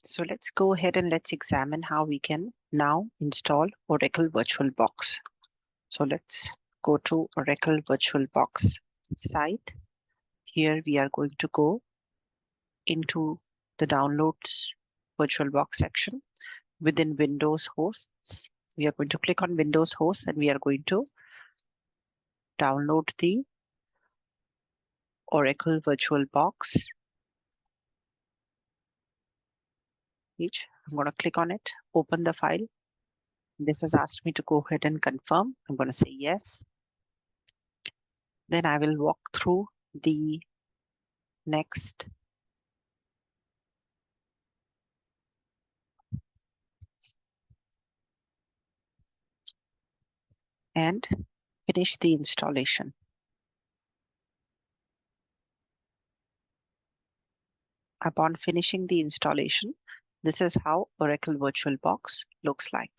So let's go ahead and let's examine how we can now install Oracle VirtualBox. So let's go to Oracle VirtualBox site. Here we are going to go into the Downloads VirtualBox section. Within Windows hosts, we are going to click on Windows hosts and we are going to download the Oracle VirtualBox page. I'm going to click on it, open the file. This has asked me to go ahead and confirm. I'm going to say yes. Then I will walk through the next and finish the installation. Upon finishing the installation, this is how Oracle VirtualBox looks like.